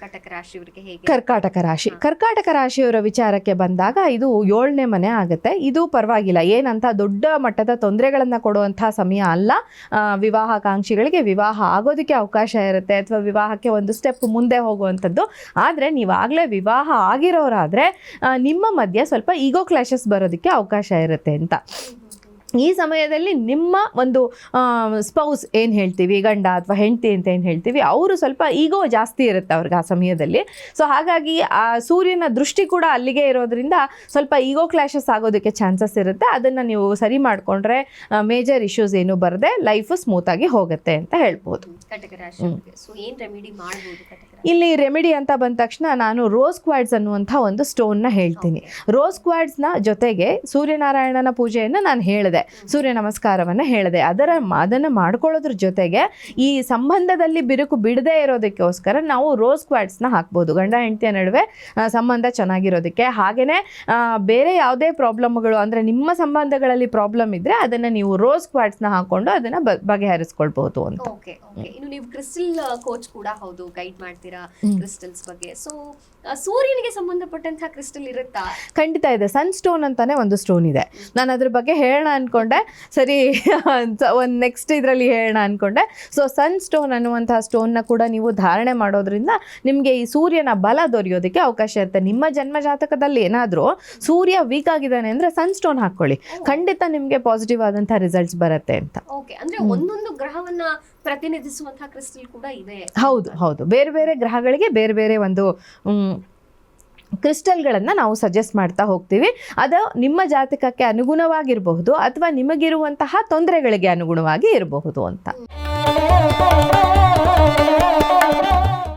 ಕಟಕ ರಾಶಿಯವರಿಗೆ ಹೇಗೆ? ಕರ್ಕಾಟಕ ರಾಶಿಯವರ ವಿಚಾರಕ್ಕೆ ಬಂದಾಗ ಇದು 7ನೇ ಮನೆ ಆಗುತ್ತೆ. ಇದು ಪರವಾಗಿಲ್ಲ, ಏನಂತ ದೊಡ್ಡ ಮಟ್ಟದ ತೊಂದರೆಗಳನ್ನು ಕೊಡುವಂಥ ಸಮಯ ಅಲ್ಲ. ವಿವಾಹಾಕಾಂಕ್ಷಿಗಳಿಗೆ ವಿವಾಹ ಆಗೋದಕ್ಕೆ ಅವಕಾಶ ಇರುತ್ತೆ, ಅಥವಾ ವಿವಾಹಕ್ಕೆ ಒಂದು ಸ್ಟೆಪ್ ಮುಂದೆ ಹೋಗುವಂಥದ್ದು. ಆದರೆ ನೀವಾಗಲೇ ವಿವಾಹ ಆಗಿರೋರಾದರೆ ನಿಮ್ಮ ಮಧ್ಯೆ ಸ್ವಲ್ಪ ಈಗೋ ಕ್ಲಾಶಸ್ ಬರೋದಕ್ಕೆ ಅವಕಾಶ ಇರುತ್ತೆ ಅಂತ. ಈ ಸಮಯದಲ್ಲಿ ನಿಮ್ಮ ಒಂದು ಸ್ಪೌಸ್ ಏನು ಹೇಳ್ತೀವಿ, ಗಂಡ ಅಥವಾ ಹೆಂಡತಿ ಅಂತ ಏನು ಹೇಳ್ತೀವಿ, ಅವರು ಸ್ವಲ್ಪ ಈಗೋ ಜಾಸ್ತಿ ಇರುತ್ತೆ ಅವ್ರಿಗೆ ಆ ಸಮಯದಲ್ಲಿ. ಸೊ ಹಾಗಾಗಿ ಆ ಸೂರ್ಯನ ದೃಷ್ಟಿ ಕೂಡ ಅಲ್ಲಿಗೆ ಇರೋದ್ರಿಂದ ಸ್ವಲ್ಪ ಈಗೋ ಕ್ಲಾಶಸ್ ಆಗೋದಕ್ಕೆ ಚಾನ್ಸಸ್ ಇರುತ್ತೆ. ಅದನ್ನು ನೀವು ಸರಿ ಮಾಡಿಕೊಂಡ್ರೆ ಮೇಜರ್ ಇಶ್ಯೂಸ್ ಏನು ಬರದೆ ಲೈಫು ಸ್ಮೂತಾಗಿ ಹೋಗುತ್ತೆ ಅಂತ ಹೇಳ್ಬೋದು. ಕಟಕ ರಾಶಿಯವರಿಗೆ ಸೊ ಏನು ರೆಮಿಡಿ ಮಾಡ್ಬೋದು ಕಟಕ? ಇಲ್ಲಿ ರೆಮಿಡಿ ಅಂತ ಬಂದ ತಕ್ಷಣ ನಾನು ರೋಸ್ ಕ್ವಾಡ್ಸ್ ಅನ್ನುವಂಥ ಒಂದು ಸ್ಟೋನ್ನ ಹೇಳ್ತೀನಿ. ರೋಸ್ ಕ್ವಾಡ್ಸ್ನ ಜೊತೆಗೆ ಸೂರ್ಯನಾರಾಯಣನ ಪೂಜೆಯನ್ನು ನಾನು ಹೇಳಿದೆ, ಸೂರ್ಯ ನಮಸ್ಕಾರವನ್ನು ಹೇಳಿದೆ. ಅದನ್ನು ಮಾಡ್ಕೊಳ್ಳೋದ್ರ ಜೊತೆಗೆ ಈ ಸಂಬಂಧದಲ್ಲಿ ಬಿರುಕು ಬಿಡದೇ ಇರೋದಕ್ಕೋಸ್ಕರ ನಾವು ರೋಸ್ ಕ್ವಾಡ್ಸ್ನ ಹಾಕ್ಬೋದು ಗಂಡ ಹೆಂಡತಿಯ ನಡುವೆ ಸಂಬಂಧ ಚೆನ್ನಾಗಿರೋದಕ್ಕೆ. ಹಾಗೆಯೇ ಬೇರೆ ಯಾವುದೇ ಪ್ರಾಬ್ಲಮ್ಗಳು ಅಂದರೆ ನಿಮ್ಮ ಸಂಬಂಧಗಳಲ್ಲಿ ಪ್ರಾಬ್ಲಮ್ ಇದ್ದರೆ ಅದನ್ನು ನೀವು ರೋಸ್ ಕ್ವಾಡ್ಸ್ನ ಹಾಕ್ಕೊಂಡು ಅದನ್ನು ಬಗೆಹರಿಸ್ಕೊಳ್ಬೋದು ಅಂತ. Okay okay. ಇನ್ನು ನೀವು ಕ್ರಿಸ್ಟಲ್ ಕೋಚ್ ಕೂಡ ಹೌದು, ಗೈಡ್ ಮಾಡ್ತೀರಾ ಕ್ರಿಸ್ಟಲ್ಸ್ ಬಗ್ಗೆ. ಸೊ ಸೂರ್ಯನಿಗೆ ಸಂಬಂಧಪಟ್ಟಂತಹ ಕ್ರಿಸ್ಟಲ್ ಇರುತ್ತಾ? ಖಂಡಿತ ಇದೆ. ಸನ್ ಸ್ಟೋನ್ ಅಂತಾನೆ ಒಂದು ಸ್ಟೋನ್ ಇದೆ. ನಾನು ಅದ್ರ ಬಗ್ಗೆ ಹೇಳೋಣ ಅನ್ಕೊಂಡೆ, ಸರಿ ಒಂದು ನೆಕ್ಸ್ಟ್ ಇದರಲ್ಲಿ ಹೇಳೋಣ ಅನ್ಕೊಂಡೆ. ಸೊ ಸನ್ ಸ್ಟೋನ್ ಅನ್ನುವಂತಹ ಸ್ಟೋನ್ನ ಕೂಡ ನೀವು ಧಾರಣೆ ಮಾಡೋದ್ರಿಂದ ನಿಮಗೆ ಈ ಸೂರ್ಯನ ಬಲ ದೊರೆಯೋದಕ್ಕೆ ಅವಕಾಶ ಇರುತ್ತೆ. ನಿಮ್ಮ ಜನ್ಮ ಜಾತಕದಲ್ಲಿ ಏನಾದರೂ ಸೂರ್ಯ ವೀಕ್ ಆಗಿದ್ದಾನೆ ಅಂದರೆ ಸನ್ ಸ್ಟೋನ್ ಹಾಕ್ಕೊಳ್ಳಿ, ಖಂಡಿತ ನಿಮಗೆ ಪಾಸಿಟಿವ್ ಆದಂತಹ ರಿಸಲ್ಟ್ಸ್ ಬರುತ್ತೆ ಅಂತ. ಓಕೆ, ಅಂದ್ರೆ ಒಂದೊಂದು ಗ್ರಹವನ್ನ ಪ್ರತಿನಿಧಿಸುವಂತಹ ಕ್ರಿಸ್ಟಲ್ ಕೂಡ ಇದೆ. ಹೌದು, ಬೇರೆ ಬೇರೆ ಗ್ರಹಗಳಿಗೆ ಬೇರೆ ಬೇರೆ ಒಂದು ಕ್ರಿಸ್ಟಲ್ಗಳನ್ನು ನಾವು ಸಜೆಸ್ಟ್ ಮಾಡ್ತಾ ಹೋಗ್ತೀವಿ. ಅದು ನಿಮ್ಮ ಜಾತಕಕ್ಕೆ ಅನುಗುಣವಾಗಿರಬಹುದು ಅಥವಾ ನಿಮಗಿರುವಂತಹ ತೊಂದರೆಗಳಿಗೆ ಅನುಗುಣವಾಗಿ ಇರಬಹುದು ಅಂತ.